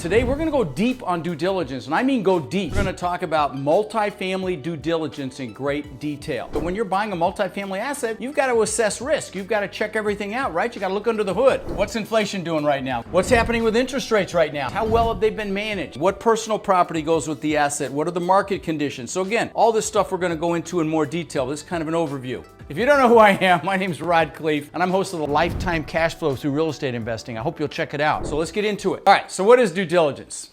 today we're going to go deep on due diligence, and I mean go deep. We're going to talk about multifamily due diligence in great detail. But when you're buying a multifamily asset, you've got to assess risk. You've got to check everything out, right? You got to look under the hood. What's inflation doing right now? What's happening with interest rates right now? How well have they been managed? What personal property goes with the asset? What are the market conditions? So again, all this stuff we're going to go into in more detail. This is kind of an overview. If you don't know who I am, my name is Rod Khleif, and I'm host of the Lifetime Cash Flow Through Real Estate Investing. I hope you'll check it out. So let's get into it. All right, so what is due diligence?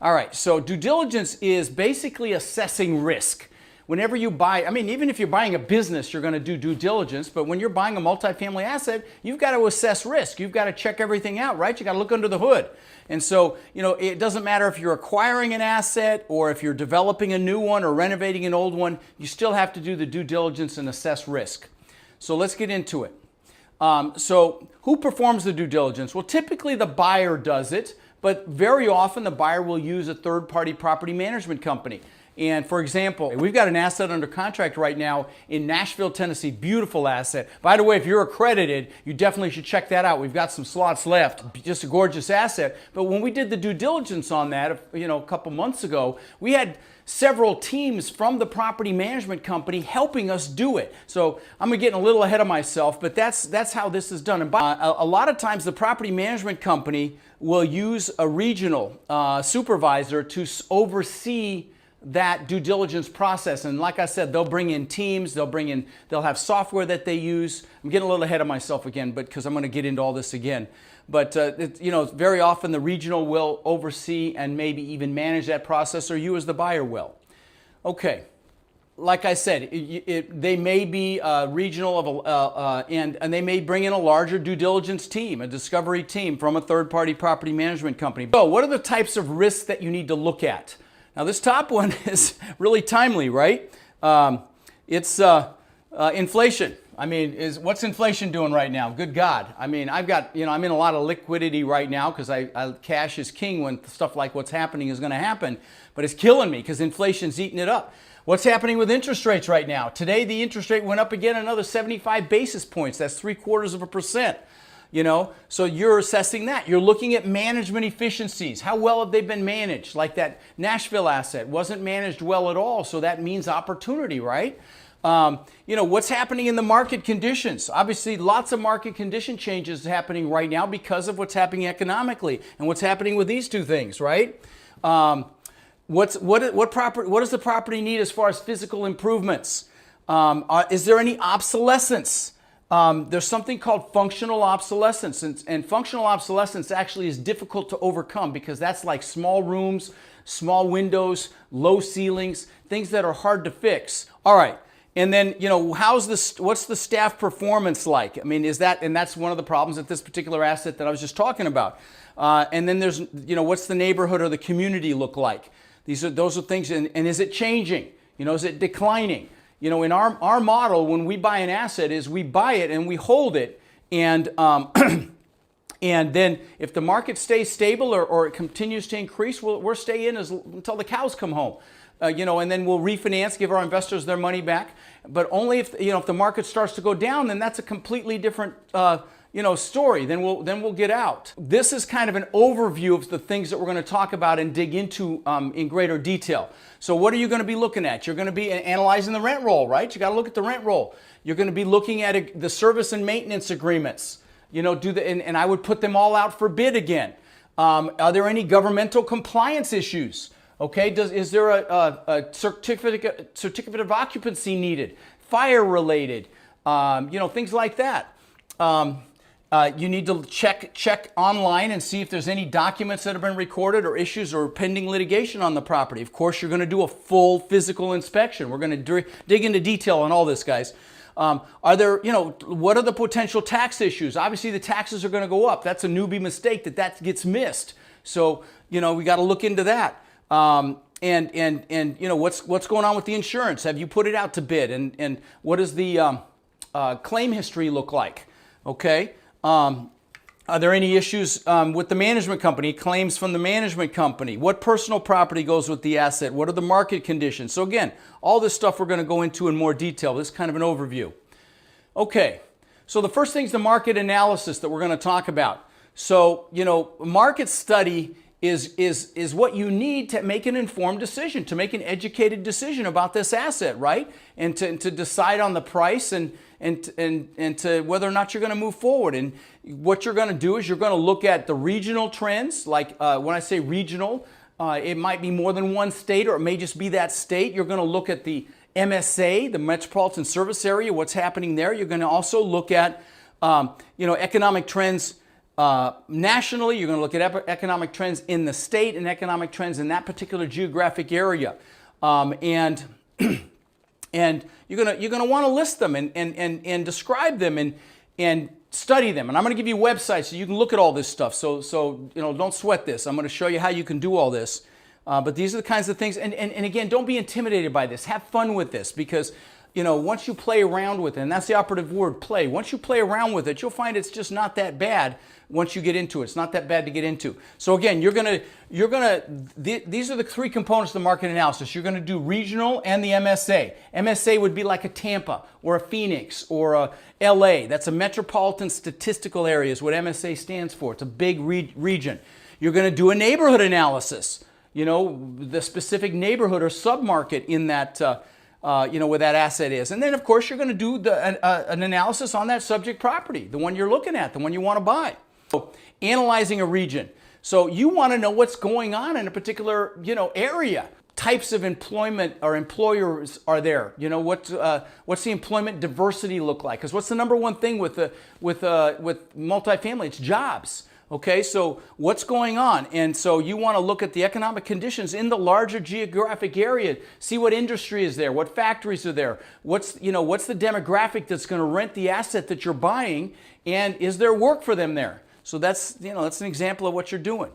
All right, so due diligence is basically assessing risk. Whenever you buy, even if you're buying a business, you're going to do due diligence, but when you're buying a multifamily asset, you've got to assess risk. You've got to check everything out, right? You got to look under the hood. And so, it doesn't matter if you're acquiring an asset or if you're developing a new one or renovating an old one, you still have to do the due diligence and assess risk. So let's get into it. So who performs the due diligence? Well, typically the buyer does it, but very often the buyer will use a third-party property management company. And for example, we've got an asset under contract right now in Nashville, Tennessee. Beautiful asset. By the way, if you're accredited, you definitely should check that out. We've got some slots left. Just a gorgeous asset. But when we did the due diligence on that, a couple months ago, we had several teams from the property management company helping us do it. So I'm getting a little ahead of myself, but that's how this is done. And a lot of times the property management company will use a regional supervisor to oversee that due diligence process. And like I said, they'll bring in teams, they'll have software that they use. I'm getting a little ahead of myself again, but because I'm going to get into all this again. But very often the regional will oversee and maybe even manage that process, or you as the buyer will. Okay, like I said, they may be regional and they may bring in a larger due diligence team, a discovery team from a third-party property management company. So what are the types of risks that you need to look at? Now this top one is really timely, right? It's inflation. What's inflation doing right now? Good God. I'm in a lot of liquidity right now because cash is king when stuff like what's happening is going to happen, but it's killing me because inflation's eating it up. What's happening with interest rates right now? Today the interest rate went up again another 75 basis points. That's 0.75%. So you're assessing that. You're looking at management efficiencies. How well have they been managed? Like that Nashville asset wasn't managed well at all, so that means opportunity, right? What's happening in the market conditions? Obviously, lots of market condition changes happening right now because of what's happening economically and what's happening with these two things, right? What does the property need as far as physical improvements? Is there any obsolescence? There's something called functional obsolescence, and functional obsolescence actually is difficult to overcome because that's like small rooms, small windows, low ceilings, things that are hard to fix. All right, and then what's the staff performance like? And that's one of the problems at this particular asset that I was just talking about. And then there's what's the neighborhood or the community look like? Those are things, and is it changing? Is it declining? In our model, when we buy an asset, is we buy it and we hold it, and and then if the market stays stable or it continues to increase, we'll stay in until the cows come home, and then we'll refinance, give our investors their money back. But only if the market starts to go down, then that's a completely different story. Then we'll get out. This is kind of an overview of the things that we're going to talk about and dig into in greater detail. So what are you going to be looking at? You're going to be analyzing the rent roll, right? You got to look at the rent roll. You're going to be looking at the service and maintenance agreements. And I would put them all out for bid again. Are there any governmental compliance issues? Okay, is there a certificate of occupancy needed? Fire related? Things like that. You need to check online and see if there's any documents that have been recorded or issues or pending litigation on the property. Of course, you're going to do a full physical inspection. We're going to dig into detail on all this, guys. What are the potential tax issues? Obviously, the taxes are going to go up. That's a newbie mistake that gets missed. So, we got to look into that. And what's going on with the insurance? Have you put it out to bid? And what does the claim history look like? Okay. Are there any issues with the management company, claims from the management company? What personal property goes with the asset? What are the market conditions? So again, all this stuff we're going to go into in more detail. This is kind of an overview. Okay, so the first thing is the market analysis that we're going to talk about. So, market study is what you need to make an informed decision, to make an educated decision about this asset, right? And to decide on the price and to whether or not you're going to move forward. And what you're going to do is you're going to look at the regional trends. Like when I say regional, it might be more than one state, or it may just be that state. You're going to look at the MSA, the Metropolitan Service Area, what's happening there. You're going to also look at economic trends nationally. Going to look at economic trends in the state and economic trends in that particular geographic area, and you're gonna want to list them and describe them and study them. And I'm going to give you websites so you can look at all this stuff. So don't sweat this. I'm going to show you how you can do all this. But these are the kinds of things. And again, don't be intimidated by this. Have fun with this, because once you play around with it, and that's the operative word, play. Once you play around with it, you'll find it's just not that bad once you get into it. It's not that bad to get into. So again, these are the three components of the market analysis. You're gonna do regional and the MSA. MSA would be like a Tampa or a Phoenix or a LA. That's a metropolitan statistical area is what MSA stands for. It's a big region. You're gonna do a neighborhood analysis. The specific neighborhood or submarket in that where that asset is. And then, of course, you're going to do an analysis on that subject property, the one you're looking at, the one you want to buy. So, analyzing a region. So you want to know what's going on in a particular, area. Types of employment or employers are there. What's the employment diversity look like? Because what's the number one thing with multifamily? It's jobs. Okay, so what's going on? And so you want to look at the economic conditions in the larger geographic area, see what industry is there, what factories are there, what's the demographic that's going to rent the asset that you're buying, and is there work for them there? So that's an example of what you're doing.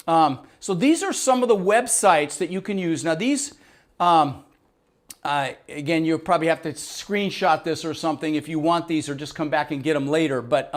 So these are some of the websites that you can use. Now these, again, you'll probably have to screenshot this or something if you want these, or just come back and get them later. But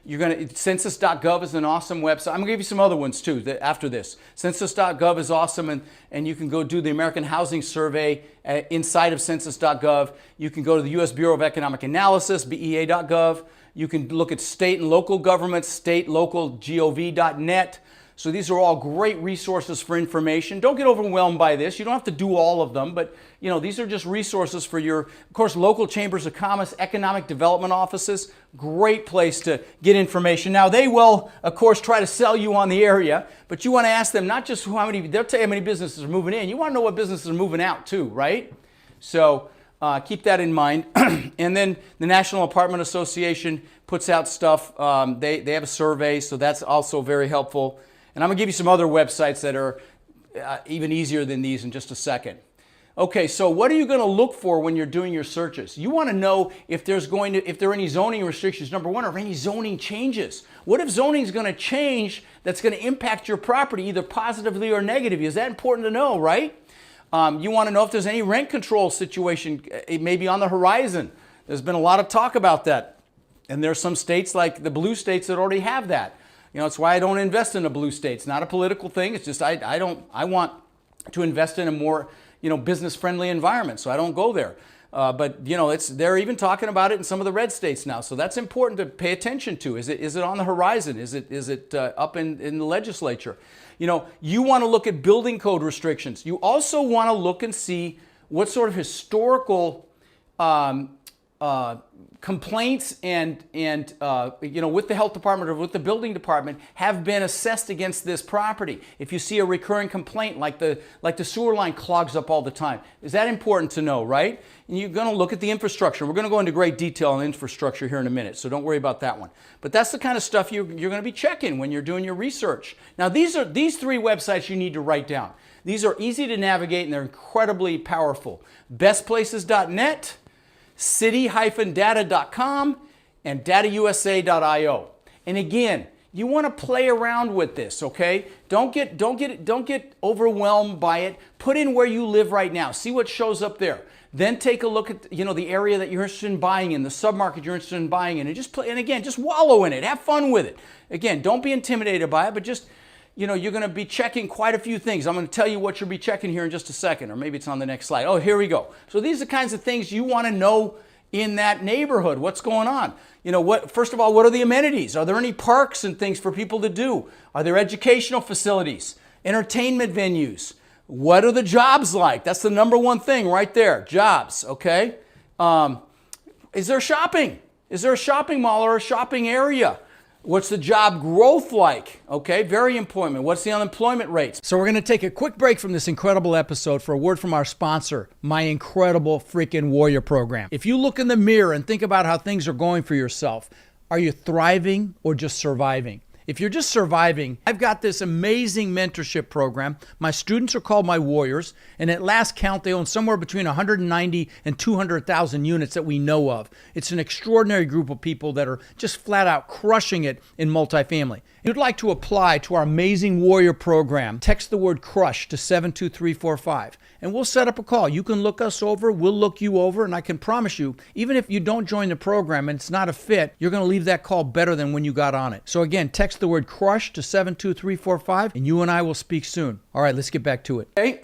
census.gov is an awesome website. I'm going to give you some other ones too after this. Census.gov is awesome, and you can go do the American Housing Survey inside of census.gov. You can go to the U.S. Bureau of Economic Analysis, BEA.gov. You can look at state and local governments, state-local-gov.net. So these are all great resources for information. Don't get overwhelmed by this. You don't have to do all of them, but these are just resources for your, of course, local chambers of commerce, economic development offices. Great place to get information. Now they will, of course, try to sell you on the area, but you want to ask them not just they'll tell you how many businesses are moving in. You want to know what businesses are moving out too, right? So keep that in mind. And then the National Apartment Association puts out stuff. They have a survey, so that's also very helpful. And I'm going to give you some other websites that are even easier than these in just a second. Okay, so what are you going to look for when you're doing your searches? You want to know if there are any zoning restrictions, number one, or any zoning changes. What if zoning is going to change that's going to impact your property either positively or negatively? Is that important to know, right? You want to know if there's any rent control situation, it may be on the horizon. There's been a lot of talk about that. And there are some states like the blue states that already have that. It's why I don't invest in the blue states. Not a political thing. It's just I want to invest in a more business-friendly environment, so I don't go there. But they're even talking about it in some of the red states now. So that's important to pay attention to. Is it on the horizon? Is it up in the legislature? You want to look at building code restrictions. You also want to look and see what sort of historical complaints and with the health department or with the building department have been assessed against this property. If you see a recurring complaint like the sewer line clogs up all the time, is that important to know, right? And you're going to look at the infrastructure. We're going to go into great detail on infrastructure here in a minute, so don't worry about that one. But that's the kind of stuff you're going to be checking when you're doing your research. Now these three websites you need to write down. These are easy to navigate and they're incredibly powerful. bestplaces.net, city-data.com, and datausa.io. And again, you want to play around with this, okay? Don't get overwhelmed by it. Put in where you live right now. See what shows up there. Then take a look at the area that you're interested in buying in, the submarket you're interested in buying in, and just wallow in it. Have fun with it. Again, don't be intimidated by it, but just you're going to be checking quite a few things. I'm going to tell you what you'll be checking here in just a second, or maybe it's on the next slide. Oh, here we go. So these are the kinds of things you want to know in that neighborhood. What's going on? First of all, what are the amenities? Are there any parks and things for people to do? Are there educational facilities? Entertainment venues. What are the jobs like? That's the number one thing right there, jobs, okay? Is there shopping? Is there a shopping mall or a shopping area? What's the job growth like? Okay, very important. What's the unemployment rates? So we're going to take a quick break from this incredible episode for a word from our sponsor, my incredible freaking Warrior program. If you look in the mirror and think about how things are going for yourself, are you thriving or just surviving? If you're just surviving, I've got this amazing mentorship program. My students are called my Warriors, and at last count, they own somewhere between 190 and 200,000 units that we know of. It's an extraordinary group of people that are just flat out crushing it in multifamily. If you'd like to apply to our amazing Warrior program, text the word CRUSH to 72345, and we'll set up a call. You can look us over, we'll look you over, and I can promise you, even if you don't join the program and it's not a fit, you're going to leave that call better than when you got on it. So again, text the word CRUSH to 72345, and you and I will speak soon. All right, let's get back to it. Okay.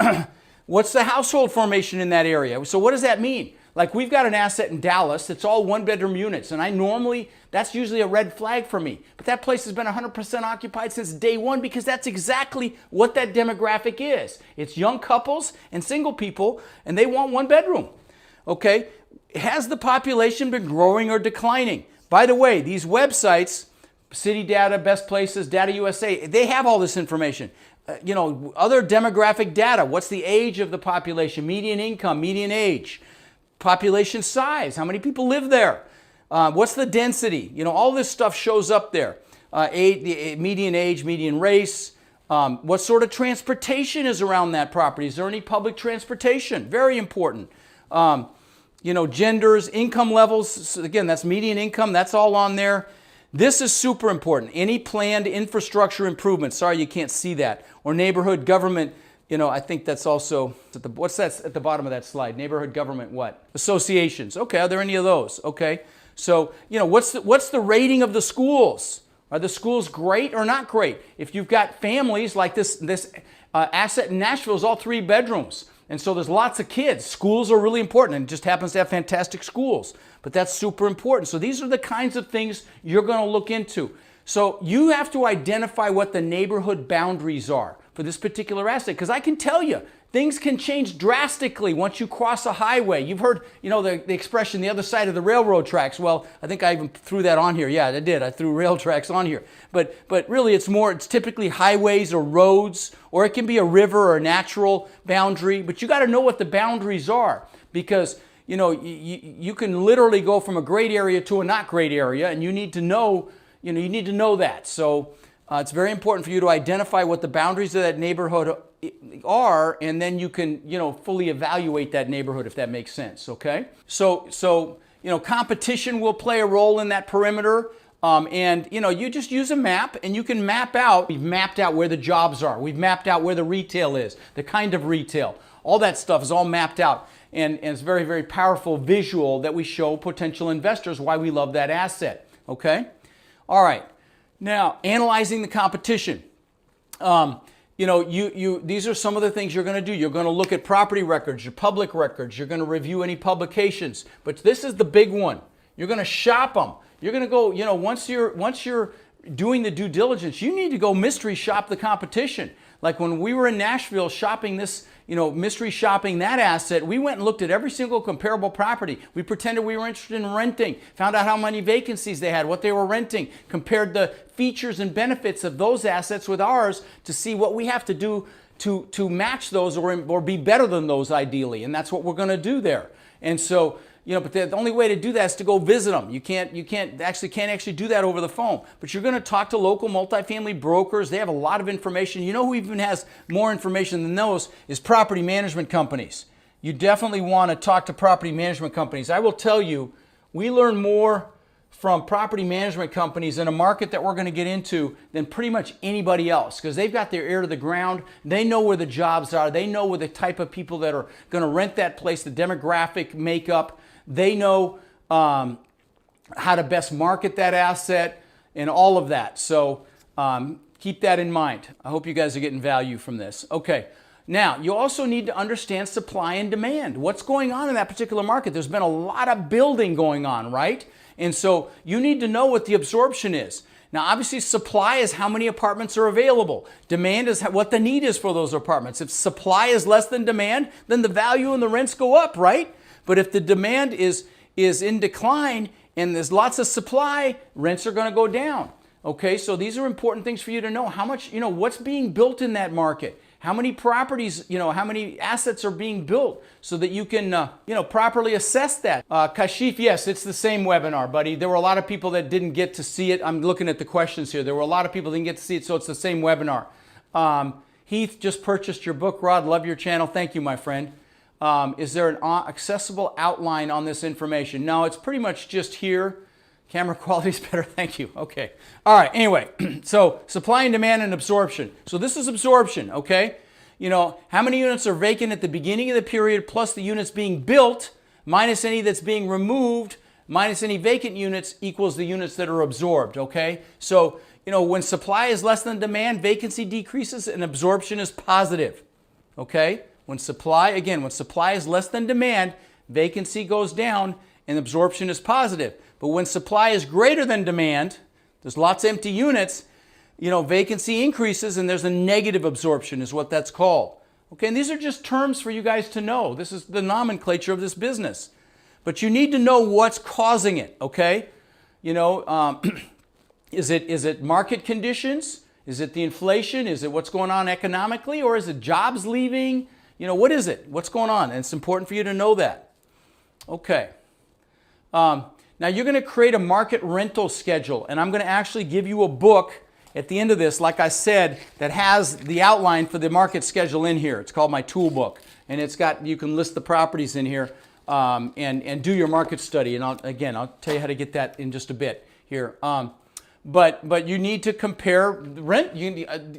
What's the household formation in that area? So what does that mean? Like, we've got an asset in Dallas that's all one-bedroom units, and that's usually a red flag for me. But that place has been 100% occupied since day one because that's exactly what that demographic is. It's young couples and single people, and they want one bedroom. Okay? Has the population been growing or declining? By the way, these websites, City Data, Best Places, Data USA, they have all this information. Other demographic data. What's the age of the population? Median income, median age. Population size, how many people live there? What's the density? All this stuff shows up there. The median age, median race. What sort of transportation is around that property? Is there any public transportation? Very important. Genders, income levels. So again, that's median income. That's all on there. This is super important. Any planned infrastructure improvements. Sorry, you can't see that. Or neighborhood government. I think that's also, what's that at the bottom of that slide? Neighborhood government what? Associations. Okay, are there any of those? Okay. So, what's the rating of the schools? Are the schools great or not great? If you've got families like this asset in Nashville is all 3 bedrooms. And so there's lots of kids. Schools are really important, and it just happens to have fantastic schools. But that's super important. So these are the kinds of things you're going to look into. So you have to identify what the neighborhood boundaries are for this particular asset, because I can tell you, things can change drastically once you cross a highway. You've heard, the expression, the other side of the railroad tracks. Well, I think I even threw that on here. Yeah, I did. I threw rail tracks on here. But really, it's typically highways or roads, or it can be a river or a natural boundary. But you got to know what the boundaries are, because you can literally go from a great area to a not great area, and you need to know that. So it's very important for you to identify what the boundaries of that neighborhood are, and then you can, fully evaluate that neighborhood, if that makes sense, okay? So competition will play a role in that perimeter, and you just use a map, and you can map out. We've mapped out where the jobs are. We've mapped out where the retail is, the kind of retail. All that stuff is all mapped out, and it's very, very powerful visual that we show potential investors why we love that asset, okay? All right. Now, analyzing the competition. These are some of the things you're going to do. You're going to look at property records, your public records. You're going to review any publications. But this is the big one. You're going to shop them. You're going to go, once you're doing the due diligence, you need to go mystery shop the competition. Like when we were in Nashville shopping this, mystery shopping that asset, we went and looked at every single comparable property. We pretended we were interested in renting, found out how many vacancies they had, what they were renting, compared the features and benefits of those assets with ours to see what we have to do to match those or be better than those ideally. And that's what we're going to do there. And so, but the only way to do that is to go visit them. You can't actually do that over the phone. But you're going to talk to local multifamily brokers. They have a lot of information. Who even has more information than those is property management companies. You definitely want to talk to property management companies. I will tell you, we learn more from property management companies in a market that we're going to get into than pretty much anybody else, because they've got their ear to the ground. They know where the jobs are. They know where the type of people that are going to rent that place, the demographic makeup. They know how to best market that asset and all of that. So keep that in mind. I hope you guys are getting value from this. Okay. Now, you also need to understand supply and demand. What's going on in that particular market? There's been a lot of building going on, right? And so you need to know what the absorption is. Now, obviously, supply is how many apartments are available. Demand is what the need is for those apartments. If supply is less than demand, then the value and the rents go up, right? But if the demand is in decline and there's lots of supply, rents are going to go down. Okay, so these are important things for you to know. How much, what's being built in that market? How many properties, how many assets are being built so that you can, properly assess that. Kashif, yes, it's the same webinar, buddy. There were a lot of people that didn't get to see it. I'm looking at the questions here. There were a lot of people that didn't get to see it, so it's the same webinar. Heath just purchased your book, Rod. Love your channel. Thank you, my friend. Is there an accessible outline on this information? No, it's pretty much just here. Camera quality is better. Thank you. Okay. All right. Anyway, so supply and demand and absorption. So this is absorption, okay? How many units are vacant at the beginning of the period plus the units being built minus any that's being removed minus any vacant units equals the units that are absorbed, okay? So, when supply is less than demand, vacancy decreases and absorption is positive, okay? When supply is less than demand, vacancy goes down and absorption is positive. But when supply is greater than demand, there's lots of empty units, vacancy increases and there's a negative absorption is what that's called. Okay, and these are just terms for you guys to know. This is the nomenclature of this business. But you need to know what's causing it, okay? Is it market conditions? Is it the inflation? Is it what's going on economically? Or is it jobs leaving? What is it? What's going on? And it's important for you to know that. Okay. Now you're going to create a market rental schedule, and I'm going to actually give you a book at the end of this, like I said, that has the outline for the market schedule in here. It's called my tool book, and you can list the properties in here and do your market study. And I'll tell you how to get that in just a bit here. But you need to compare rent.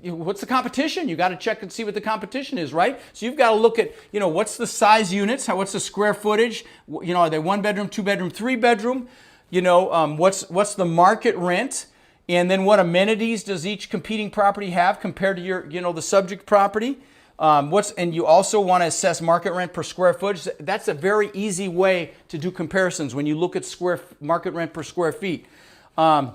What's the competition? You got to check and see what the competition is, right? So you've got to look at, what's the size units? What's the square footage? Are they 1 bedroom, 2 bedroom, 3 bedroom? What's the market rent? And then what amenities does each competing property have compared to your, the subject property? And you also want to assess market rent per square footage. That's a very easy way to do comparisons when you look at market rent per square feet. Are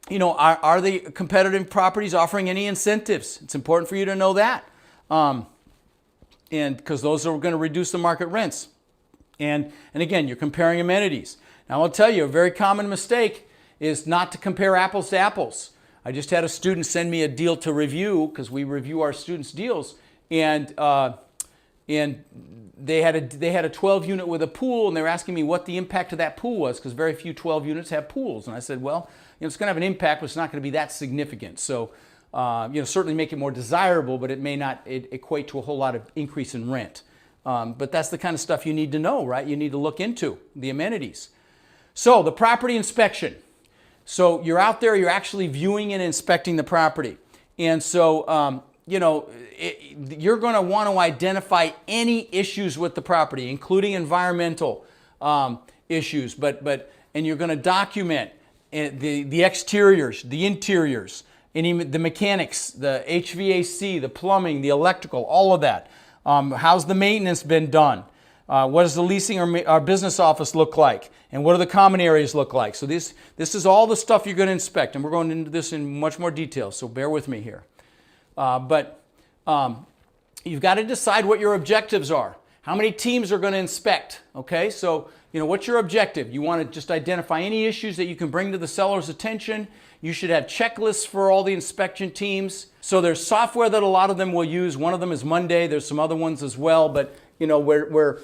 the competitive properties offering any incentives? It's important for you to know that. And because those are going to reduce the market rents. And again, you're comparing amenities. Now I'll tell you, a very common mistake is not to compare apples to apples. I just had a student send me a deal to review because we review our students' deals, and they had a 12 unit with a pool, and they were asking me what the impact of that pool was because very few 12 units have pools. And I said, well, it's going to have an impact, but it's not going to be that significant. So, certainly make it more desirable, but it may not equate to a whole lot of increase in rent. But that's the kind of stuff you need to know, right? You need to look into the amenities. So the property inspection. So you're out there, you're actually viewing and inspecting the property. And so, you're going to want to identify any issues with the property, including environmental issues, and you're going to document the exteriors, the interiors, the mechanics, the HVAC, the plumbing, the electrical, all of that. How's the maintenance been done? What does the leasing or business office look like? And what do the common areas look like? So this is all the stuff you're going to inspect, and we're going into this in much more detail, so bear with me here. You've got to decide what your objectives are. How many teams are going to inspect? Okay, so what's your objective? You want to just identify any issues that you can bring to the seller's attention. You should have checklists for all the inspection teams. So there's software that a lot of them will use. One of them is Monday. There's some other ones as well, but where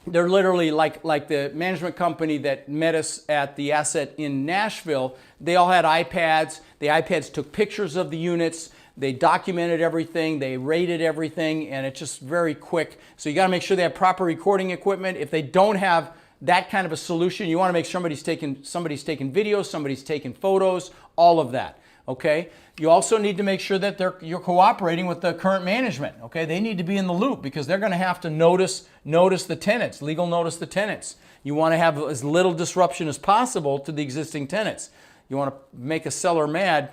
they're literally like the management company that met us at the asset in Nashville. They all had iPads. The iPads took pictures of the units. They documented everything, they rated everything, and it's just very quick. So you got to make sure they have proper recording equipment. If they don't have that kind of a solution, you want to make sure somebody's taking videos, somebody's taking photos, all of that. Okay. You also need to make sure that you're cooperating with the current management. Okay. They need to be in the loop because they're going to have to notice the tenants, legal notice the tenants. You want to have as little disruption as possible to the existing tenants. You want to make a seller mad,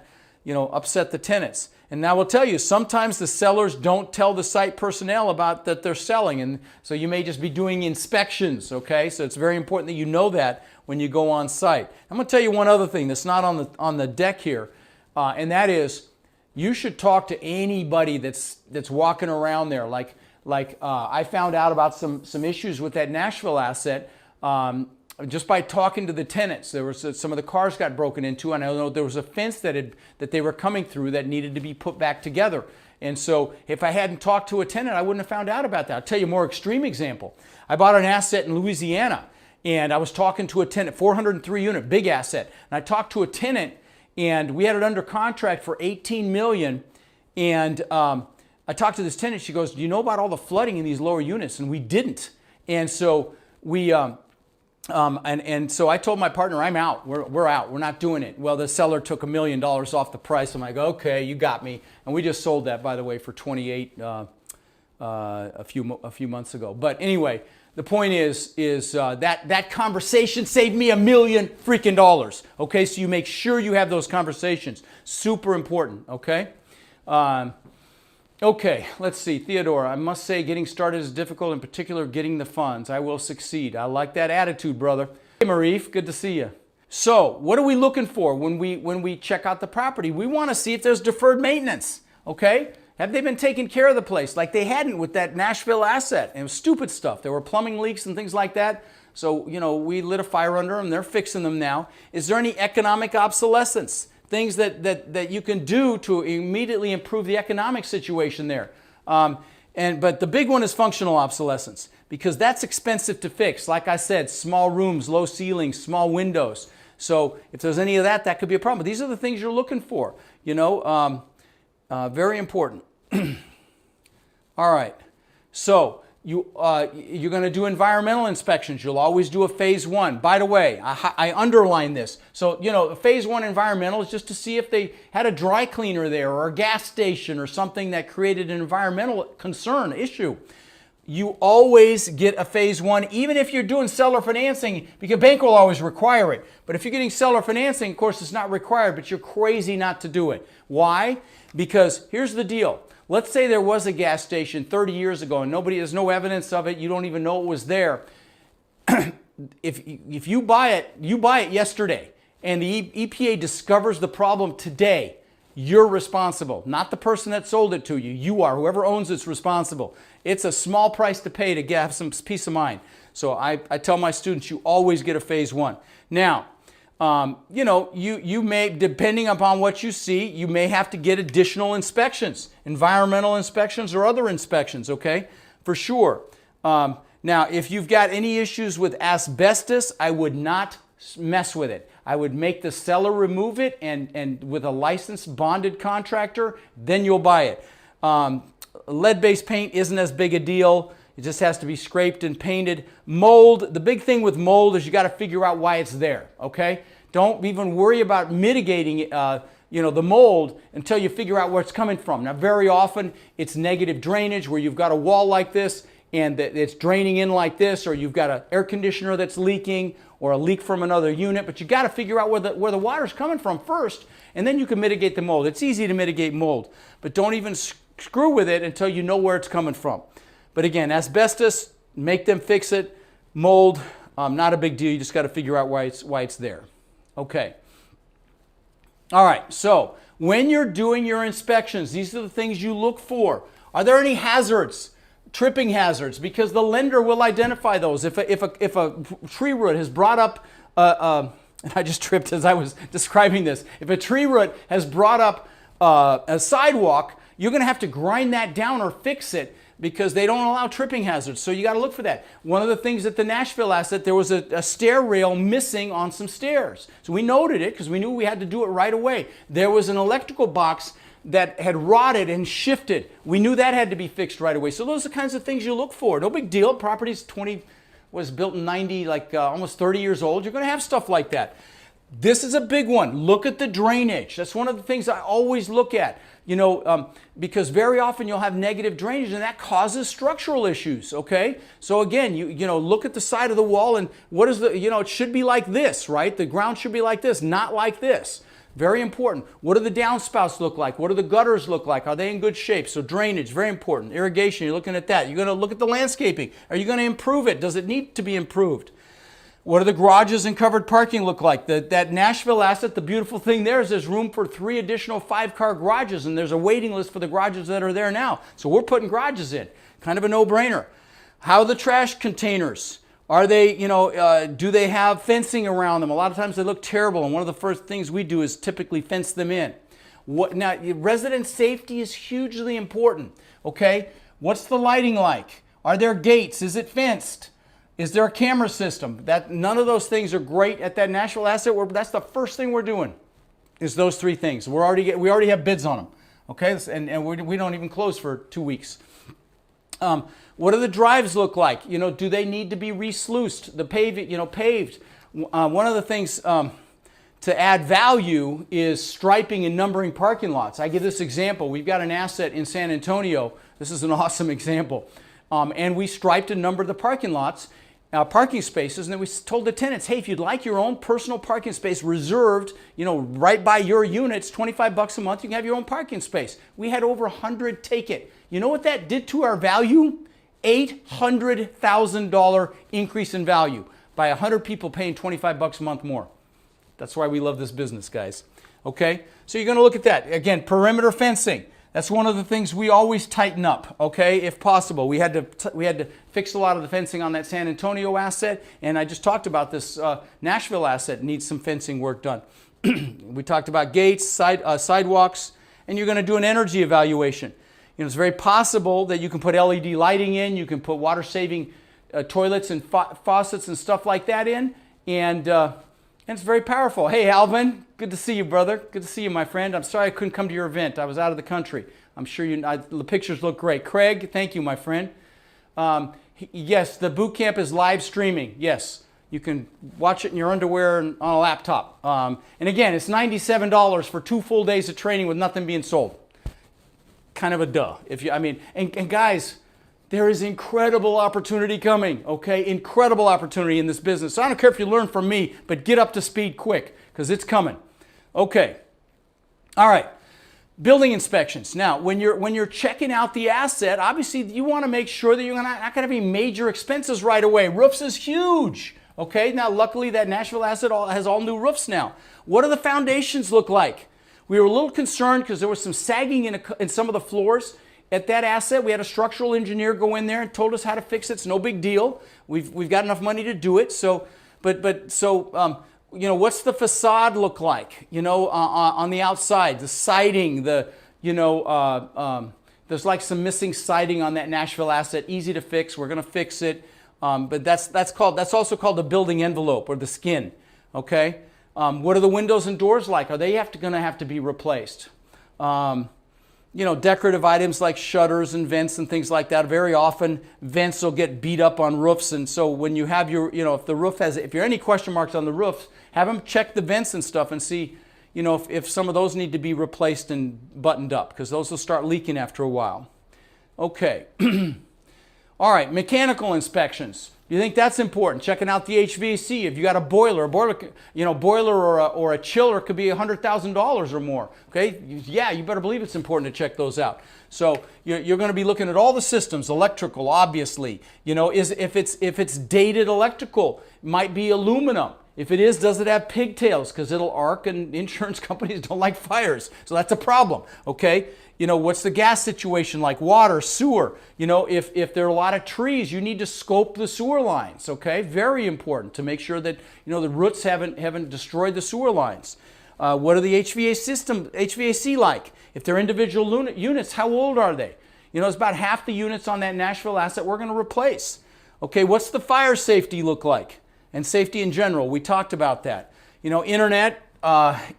upset the tenants. And I will tell you, sometimes the sellers don't tell the site personnel about that they're selling, and so you may just be doing inspections, okay? So it's very important that you know that when you go on site. I'm going to tell you one other thing that's not on the deck here, and that is you should talk to anybody that's walking around there. Like I found out about some issues with that Nashville asset. Just by talking to the tenants. There was some of the cars got broken into, and I know there was a fence that they were coming through that needed to be put back together. And so if I hadn't talked to a tenant, I wouldn't have found out about that. I'll tell you a more extreme example. I bought an asset in Louisiana, and I was talking to a tenant, 403 unit, big asset. And I talked to a tenant, and we had it under contract for $18 million. And I talked to this tenant. She goes, "Do you know about all the flooding in these lower units?" And we didn't. And so we so I told my partner, I'm out. We're out. We're not doing it. Well, the seller took $1 million off the price. I'm like, okay, you got me. And we just sold that, by the way, for 28 a few months ago. But anyway, the point is that conversation saved me $1 million freaking dollars. Okay, so you make sure you have those conversations. Super important. Okay. Okay, let's see. Theodore, I must say getting started is difficult, in particular getting the funds. I will succeed. I like that attitude, brother. Hey, Marif, good to see you. So, what are we looking for when we check out the property? We want to see if there's deferred maintenance, okay? Have they been taking care of the place like they hadn't with that Nashville asset? It was stupid stuff. There were plumbing leaks and things like that. So, you know, we lit a fire under them. They're fixing them now. Is there any economic obsolescence? Things that you can do to immediately improve the economic situation there. But the big one is functional obsolescence, because that's expensive to fix. Like I said, small rooms, low ceilings, small windows. So if there's any of that, that could be a problem. But these are the things you're looking for, you know, very important. All right, so you're going to do environmental inspections. You'll always do a phase one. By the way, I underline this. So, you know, phase one environmental is just to see if they had a dry cleaner there or a gas station or something that created an environmental concern issue. You always get a phase one, even if you're doing seller financing, because a bank will always require it. But if you're getting seller financing, of course, it's not required, but you're crazy not to do it. Why? Because here's the deal. Let's say there was a gas station 30 years ago and there's no evidence of it. You don't even know it was there. If you buy it yesterday and the EPA discovers the problem today, you're responsible, not the person that sold it to you. You are. Whoever owns it's responsible. It's a small price to pay to have some peace of mind. So I tell my students, you always get a phase one. Now, you know, you may, depending upon what you see, you may have to get additional inspections, environmental inspections or other inspections, okay, for sure. Now, if you've got any issues with asbestos, I would not mess with it. I would make the seller remove it, and with a licensed bonded contractor, then you'll buy it. Lead-based paint isn't as big a deal. It just has to be scraped and painted. Mold, the big thing with mold is you got to figure out why it's there, okay? Don't even worry about mitigating you know, the mold until you figure out where it's coming from. Now, very often it's negative drainage, where you've got a wall like this and it's draining in like this, or you've got an air conditioner that's leaking or a leak from another unit, but you got to figure out where the water's coming from first, and then you can mitigate the mold. It's easy to mitigate mold, but don't even screw with it until you know where it's coming from. But again, asbestos, make them fix it. Mold, not a big deal. You just got to figure out why it's there. Okay. All right, so when you're doing your inspections, these are the things you look for. Are there any hazards? Tripping hazards, because the lender will identify those. If a tree root has brought up, and I just tripped as I was describing this. If a tree root has brought up a sidewalk, you're going to have to grind that down or fix it, because they don't allow tripping hazards. So you got to look for that. One of the things at the Nashville asset, there was a stair rail missing on some stairs. So we noted it because we knew we had to do it right away. There was an electrical box that had rotted and shifted. We knew that had to be fixed right away. So those are the kinds of things you look for. No big deal. Property's was built in 90, like almost 30 years old. You're going to have stuff like that. This is a big one. Look at the drainage. That's one of the things I always look at. You know, because very often you'll have negative drainage, and that causes structural issues, okay? So again, you know, look at the side of the wall, and what is the, you know, it should be like this, right? The ground should be like this, not like this. Very important. What do the downspouts look like? What do the gutters look like? Are they in good shape? So drainage, very important. Irrigation, you're looking at that. You're going to look at the landscaping. Are you going to improve it? Does it need to be improved? What do the garages and covered parking look like? That Nashville asset, the beautiful thing there is there's room for 3 additional 5-car garages, and there's a waiting list for the garages that are there now. So we're putting garages in. Kind of a no-brainer. How are the trash containers? Are they, do they have fencing around them? A lot of times they look terrible, and one of the first things we do is typically fence them in. Now, resident safety is hugely important, okay? What's the lighting like? Are there gates? Is it fenced? Is there a camera system? None of those things are great at that Nashville asset. That's the first thing we're doing, is those 3 things. We already have bids on them, okay? And we don't even close for 2 weeks. What do the drives look like? Do they need to be resluiced? The paved. One of the things to add value is striping and numbering parking lots. I give this example. We've got an asset in San Antonio. This is an awesome example. And we striped and numbered the parking lots, parking spaces, and then we told the tenants, hey, if you'd like your own personal parking space reserved, right by your units, $25 a month, you can have your own parking space. We had over 100 take it. You know what that did to our value? $800,000 increase in value by 100 people paying $25 a month more. That's why we love this business, guys. Okay, so you're going to look at that. Again, perimeter fencing. That's one of the things we always tighten up, okay, if possible. We had to fix a lot of the fencing on that San Antonio asset, and I just talked about this Nashville asset needs some fencing work done. We talked about gates, sidewalks, and you're going to do an energy evaluation. It's very possible that you can put LED lighting in, you can put water-saving toilets and faucets and stuff like that in, and it's very powerful. Hey, Alvin, good to see you, brother. Good to see you, my friend. I'm sorry I couldn't come to your event. I was out of the country. I'm sure the pictures look great. Craig, thank you, my friend. Yes, the boot camp is live streaming. Yes, you can watch it in your underwear and on a laptop. And again, it's $97 for 2 full days of training with nothing being sold. Kind of a duh. And guys, there is incredible opportunity coming, okay? Incredible opportunity in this business. So I don't care if you learn from me, but get up to speed quick, because it's coming. Okay. All right. Building inspections. Now, when you're checking out the asset, obviously you want to make sure that you're not going to have any major expenses right away. Roofs is huge. Okay. Now, luckily that Nashville asset has all new roofs now. What do the foundations look like? We were a little concerned because there was some sagging in some of the floors at that asset. We had a structural engineer go in there and told us how to fix it. It's no big deal. We've got enough money to do it. So, what's the facade look like? On the outside, the siding, there's like some missing siding on that Nashville asset. Easy to fix. We're going to fix it. But that's also called the building envelope or the skin. Okay. What are the windows and doors like? Are they going to have to be replaced? Decorative items like shutters and vents and things like that. Very often vents will get beat up on roofs, and so when you have if the roof if there are any question marks on the roof, have them check the vents and stuff and see, if some of those need to be replaced and buttoned up, because those will start leaking after a while. Okay. All right, mechanical inspections. You think that's important? Checking out the HVAC. If you got a boiler or a chiller could be $100,000 or more. Okay, yeah, you better believe it's important to check those out. So you're going to be looking at all the systems, electrical, obviously. If it's dated electrical, it might be aluminum. If it is, does it have pigtails? Because it'll arc, and insurance companies don't like fires, so that's a problem. Okay. What's the gas situation like? Water, sewer. If there are a lot of trees, you need to scope the sewer lines, okay? Very important to make sure that, the roots haven't destroyed the sewer lines. What are the HVAC like? If they're individual units, how old are they? It's about half the units on that Nashville asset we're going to replace. Okay, what's the fire safety look like? And safety in general, we talked about that. Internet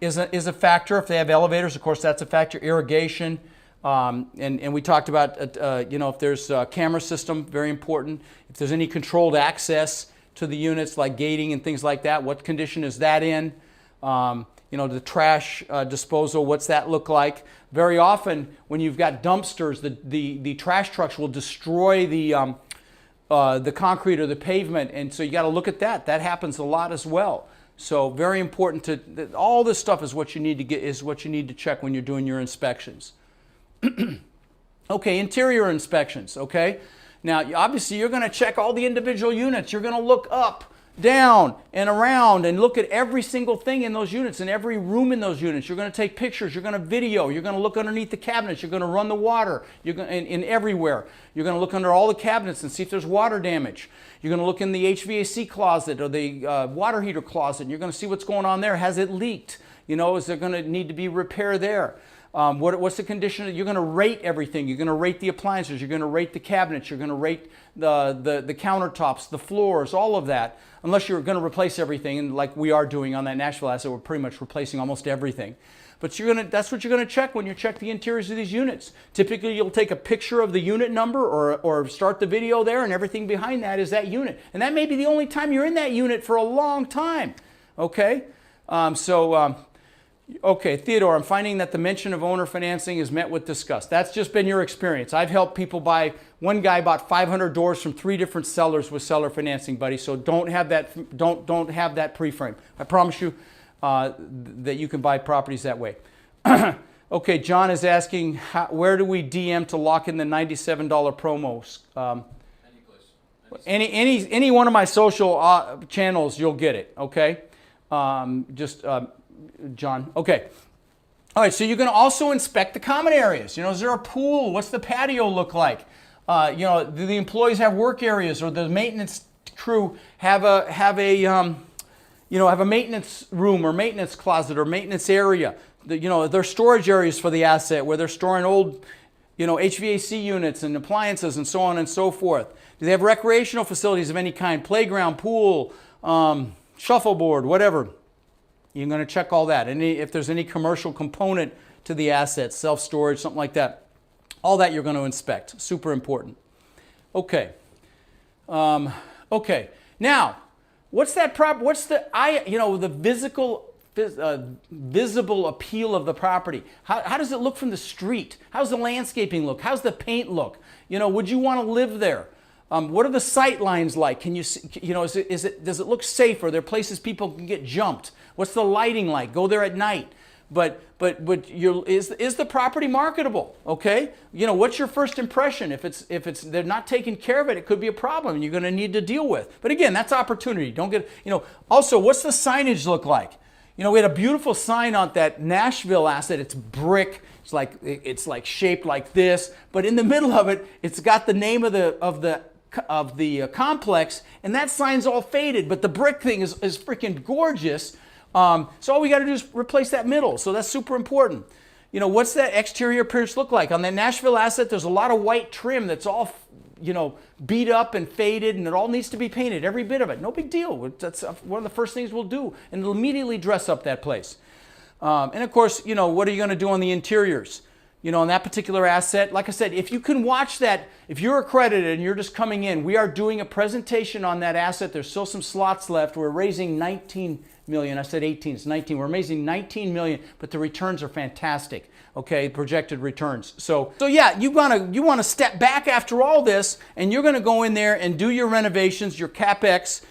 is a factor. If they have elevators, of course, that's a factor. Irrigation. And we talked about, if there's a camera system, very important. If there's any controlled access to the units like gating and things like that, what condition is that in? The trash disposal, what's that look like? Very often when you've got dumpsters, the trash trucks will destroy the concrete or the pavement, and so you got to look at that. That happens a lot as well. So very important all this stuff is what you need to get, is what you need to check when you're doing your inspections. Okay, interior inspections, okay? Now, obviously you're gonna check all the individual units. You're gonna look up, down, and around and look at every single thing in those units and every room in those units. You're gonna take pictures, you're gonna video, you're gonna look underneath the cabinets, you're gonna run the water, you're gonna, in everywhere. You're gonna look under all the cabinets and see if there's water damage. You're gonna look in the HVAC closet or the water heater closet, and you're gonna see what's going on there. Has it leaked? You know, is there gonna need to be repair there? What's the condition? You're going to rate everything. You're going to rate the appliances. You're going to rate the cabinets. You're going to rate the countertops, the floors, all of that. Unless you're going to replace everything, and like we are doing on that Nashville asset, we're pretty much replacing almost everything. But that's what you're going to check when you check the interiors of these units. Typically, you'll take a picture of the unit number or start the video there, and everything behind that is that unit. And that may be the only time you're in that unit for a long time. Okay? Okay, Theodore, I'm finding that the mention of owner financing is met with disgust. That's just been your experience. I've helped people buy, one guy bought 500 doors from 3 different sellers with seller financing, buddy. So don't have that pre-frame. I promise you that you can buy properties that way. Okay, John is asking, where do we DM to lock in the $97 promos? Any one of my social channels, you'll get it, okay? John. Okay. All right, so you're going to also inspect the common areas. You know, is there a pool? What's the patio look like? You know, do the employees have work areas, or the maintenance crew have a maintenance room or maintenance closet or maintenance area? You know, their storage areas for the asset where they're storing old, you know, HVAC units and appliances and so on and so forth. Do they have recreational facilities of any kind? Playground, pool, shuffleboard, whatever. You're going to check all that. If there's any commercial component to the asset, self-storage, something like that, all that you're going to inspect. Super important. Okay. Okay. Now, what's the visible appeal of the property? How does it look from the street? How's the landscaping look? How's the paint look? You know, would you want to live there? What are the sight lines like? Can you know, does it look safe? Are there places people can get jumped? What's the lighting like? Go there at night. But is the property marketable? Okay, you know, what's your first impression? If they're not taking care of it, it could be a problem and you're going to need to deal with. But again, that's opportunity. Don't get, you know. Also, what's the signage look like? You know, we had a beautiful sign on that Nashville asset. It's brick. It's like shaped like this, but in the middle of it, it's got the name of the complex, and that sign's all faded, but the brick thing is freaking gorgeous. So all we got to do is replace that middle. So that's super important. You know, what's that exterior appearance look like? On that Nashville asset, there's a lot of white trim that's all, you know, beat up and faded, and it all needs to be painted, every bit of it. No big deal. That's one of the first things we'll do, and it'll immediately dress up that place. And of course, you know, what are you going to do on the interiors? You know, on that particular asset, like I said, if you can watch that, if you're accredited and you're just coming in, we are doing a presentation on that asset. There's still some slots left. We're raising 19 million. I said 18, it's 19. We're raising 19 million, but the returns are fantastic. Okay, projected returns. So yeah, you want to step back after all this, and you're going to go in there and do your renovations, your CapEx,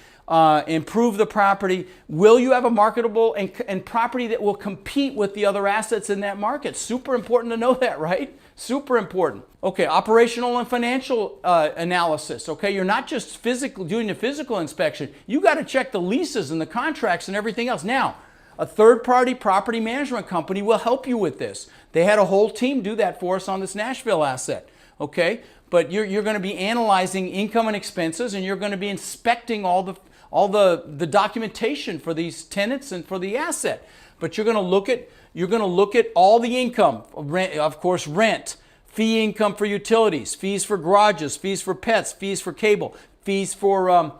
improve the property. Will you have a marketable and property that will compete with the other assets in that market? Super important to know that, right? Super important. Okay, operational and financial analysis. Okay, you're not just doing the physical inspection. You got to check the leases and the contracts and everything else. Now, a third-party property management company will help you with this. They had a whole team do that for us on this Nashville asset. Okay, but you're going to be analyzing income and expenses, and you're going to be inspecting all the documentation for these tenants and for the asset. But you're going to look at all the income, rent, of course, rent, fee income for utilities, fees for garages, fees for pets, fees for cable, fees for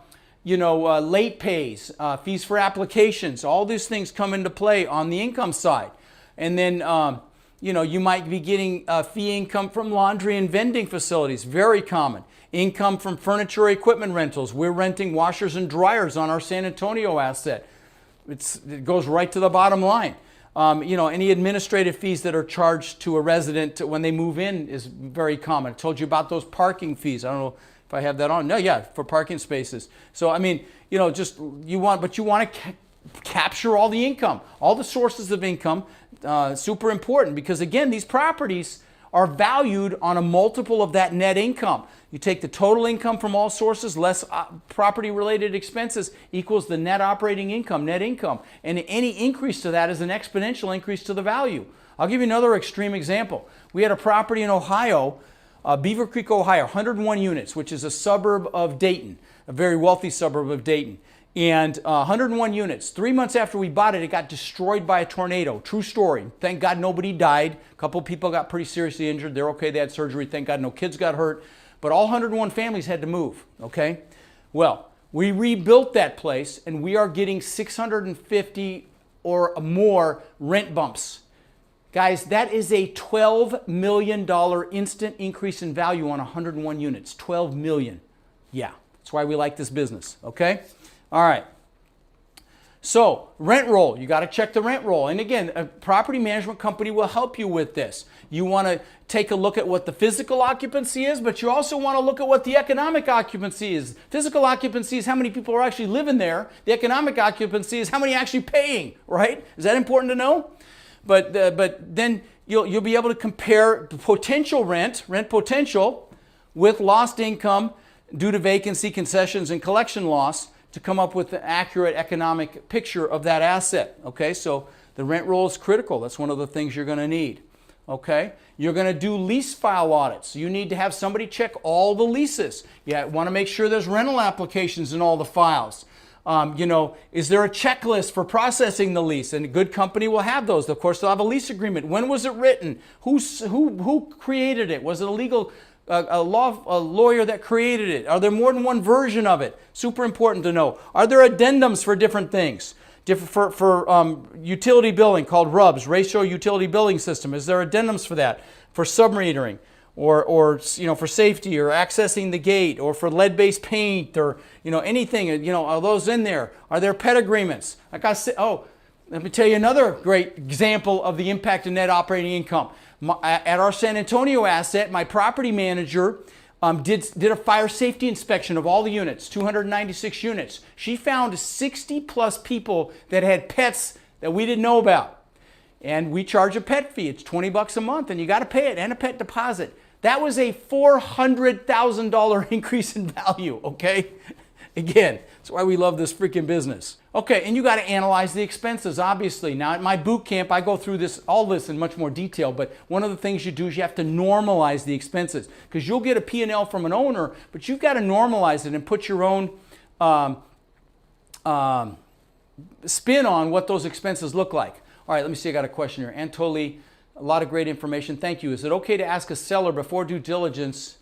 late pays, fees for applications. All these things come into play on the income side. And then you might be getting fee income from laundry and vending facilities, very common. Income from furniture equipment rentals. We're renting washers and dryers on our San Antonio asset. It goes right to the bottom line. Any administrative fees that are charged to a resident when they move in is very common. I told you about those parking fees. I don't know if I have that on. No, yeah, for parking spaces. So, I mean, you want to capture all the income, all the sources of income. Super important, because again, these properties are valued on a multiple of that net income. You take the total income from all sources less property-related expenses equals the net operating income, net income. And any increase to that is an exponential increase to the value. I'll give you another extreme example. We had a property in Ohio, Beaver Creek, Ohio, 101 units, which is a suburb of Dayton, a very wealthy suburb of Dayton. And 101 units. 3 months after we bought it, it got destroyed by a tornado. True story. Thank God nobody died. A couple people got pretty seriously injured. They're okay. They had surgery. Thank God no kids got hurt. But all 101 families had to move. Okay? Well, we rebuilt that place, and we are getting 650 or more rent bumps. Guys, that is a $12 million instant increase in value on 101 units. 12 million. Yeah, that's why we like this business. Okay? All right. So, rent roll. You got to check the rent roll. And again, a property management company will help you with this. You want to take a look at what the physical occupancy is, but you also want to look at what the economic occupancy is. Physical occupancy is how many people are actually living there. The economic occupancy is how many are actually paying, right? Is that important to know? But then you'll be able to compare the potential rent potential, with lost income due to vacancy, concessions, and collection loss, to come up with an accurate economic picture of that asset. Okay, so the rent roll is critical. That's one of the things you're going to need. Okay, you're going to do lease file audits. You need to have somebody check all the leases. You want to make sure there's rental applications in all the files. Is there a checklist for processing the lease? And a good company will have those. Of course, they'll have a lease agreement. When was it written? Who created it? Was it a legal a lawyer that created it? Are there more than one version of it? Super important to know. Are there addendums for different things? For utility billing called RUBS, Ratio Utility Billing System. Is there addendums for that? For submetering, or for safety, or accessing the gate, or for lead-based paint, or anything? Are those in there? Are there pet agreements? Like I said, let me tell you another great example of the impact of net operating income. At our San Antonio asset, my property manager did a fire safety inspection of all the units, 296 units. She found 60 plus people that had pets that we didn't know about. And we charge a pet fee. It's $20 a month, and you got to pay it, and a pet deposit. That was a $400,000 increase in value, okay? Again, that's why we love this freaking business. Okay, and you got to analyze the expenses, obviously. Now, at my boot camp, I go through all this in much more detail, but one of the things you do is you have to normalize the expenses, because you'll get a P&L from an owner, but you've got to normalize it and put your own spin on what those expenses look like. All right, let me see. I got a question here. Antoli, a lot of great information. Thank you. Is it okay to ask a seller before due diligence?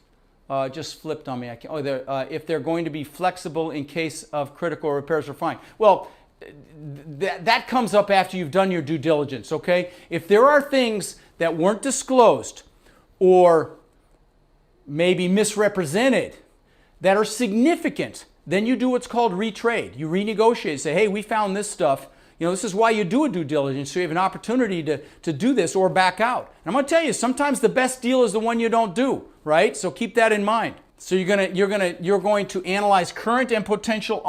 Just flipped on me. If they're going to be flexible in case of critical repairs or fine. Well, that comes up after you've done your due diligence, okay? If there are things that weren't disclosed or maybe misrepresented that are significant, then you do what's called retrade. You renegotiate. Say, hey, we found this stuff. This is why you do a due diligence, so you have an opportunity to do this or back out. And I'm going to tell you, sometimes the best deal is the one you don't do, right? So keep that in mind. So you're going to analyze current and potential,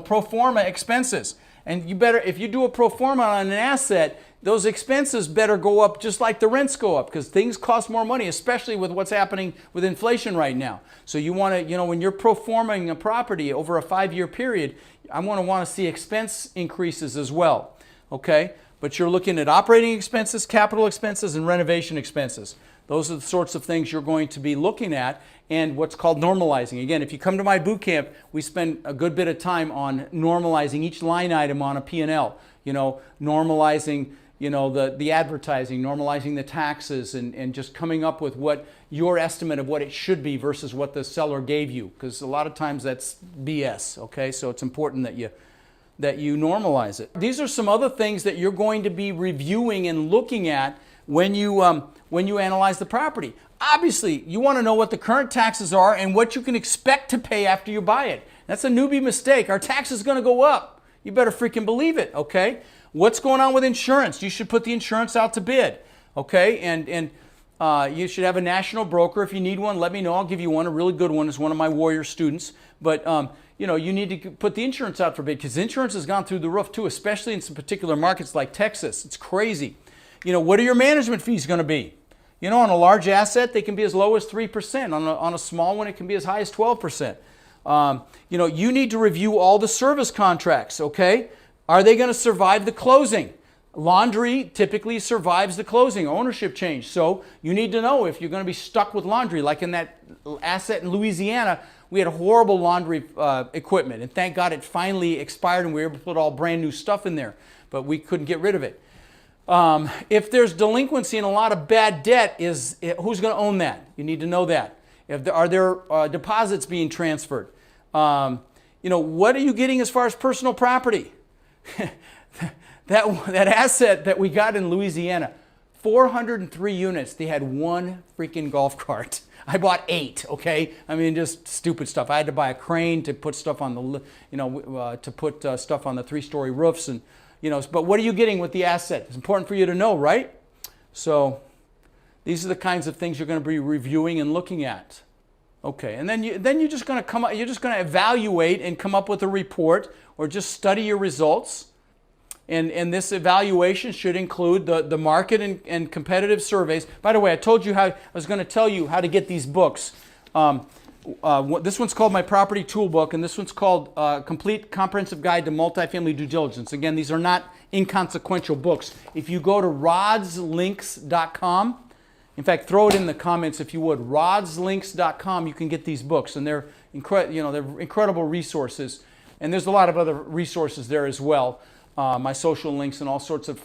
pro forma expenses. And you better, if you do a pro forma on an asset, those expenses better go up just like the rents go up, because things cost more money, especially with what's happening with inflation right now. So you want to, when you're pro forming a property over a 5-year period, I want to see expense increases as well, okay? But you're looking at operating expenses, capital expenses, and renovation expenses. Those are the sorts of things you're going to be looking at, and what's called normalizing. Again, if you come to my boot camp, we spend a good bit of time on normalizing each line item on a P&L. Normalizing, the advertising, normalizing the taxes, and just coming up with what your estimate of what it should be versus what the seller gave you, because a lot of times that's BS, okay? So it's important that you normalize it. These are some other things that you're going to be reviewing and looking at when you analyze the property. Obviously, you want to know what the current taxes are and what you can expect to pay after you buy it. That's a newbie mistake. Our tax is going to go up. You better freaking believe it, okay? What's going on with insurance? You should put the insurance out to bid, okay? And You should have a national broker. If you need one, let me know. I'll give you one. A really good one is one of my Warrior students. But you need to put the insurance out for bid because insurance has gone through the roof too, especially in some particular markets like Texas. It's crazy. What are your management fees going to be? On a large asset, they can be as low as 3%. On a small one, it can be as high as 12%. You need to review all the service contracts, okay? Are they going to survive the closing? Laundry typically survives the closing, ownership change. So you need to know if you're going to be stuck with laundry. Like in that asset in Louisiana, we had horrible laundry equipment. And thank God it finally expired and we were able to put all brand new stuff in there. But we couldn't get rid of it. If there's delinquency and a lot of bad debt, who's going to own that? You need to know that. Are there deposits being transferred? What are you getting as far as personal property? That asset that we got in Louisiana, 403 units. They had one freaking golf cart. I bought 8. Okay, I mean just stupid stuff. I had to buy a crane to put stuff on the, stuff on the 3-story roofs and. But what are you getting with the asset? It's important for you to know, right? So these are the kinds of things you're going to be reviewing and looking at. Okay, and then you're just going to evaluate and come up with a report or just study your results. And this evaluation should include the market and competitive surveys. By the way, I told you I was going to tell you how to get these books. This one's called My Property Toolbook, and this one's called Complete Comprehensive Guide to Multifamily Due Diligence. Again, these are not inconsequential books. If you go to rodslinks.com, in fact, throw it in the comments if you would, rodslinks.com, you can get these books, and they're incredible resources. And there's a lot of other resources there as well. My social links and all sorts of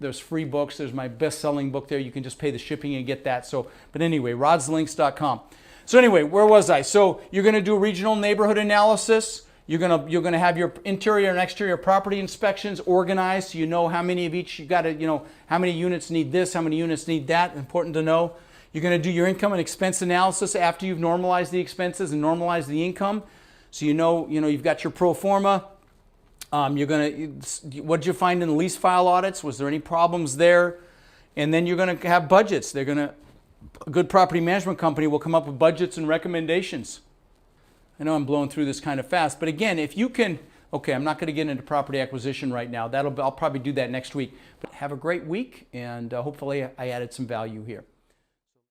there's free books. There's my best-selling book there. You can just pay the shipping and get that. But anyway, rodslinks.com. So anyway, where was I? So you're going to do a regional neighborhood analysis. You're going to have your interior and exterior property inspections organized so you know how many of each you got to, how many units need this, how many units need that. Important to know. You're going to do your income and expense analysis after you've normalized the expenses and normalized the income. So you've got your pro forma. What did you find in the lease file audits? Was there any problems there? And then you're going to have budgets. A good property management company will come up with budgets and recommendations. I know I'm blowing through this kind of fast, but again, if you can, okay, I'm not going to get into property acquisition right now. I'll probably do that next week. But have a great week, and hopefully I added some value here.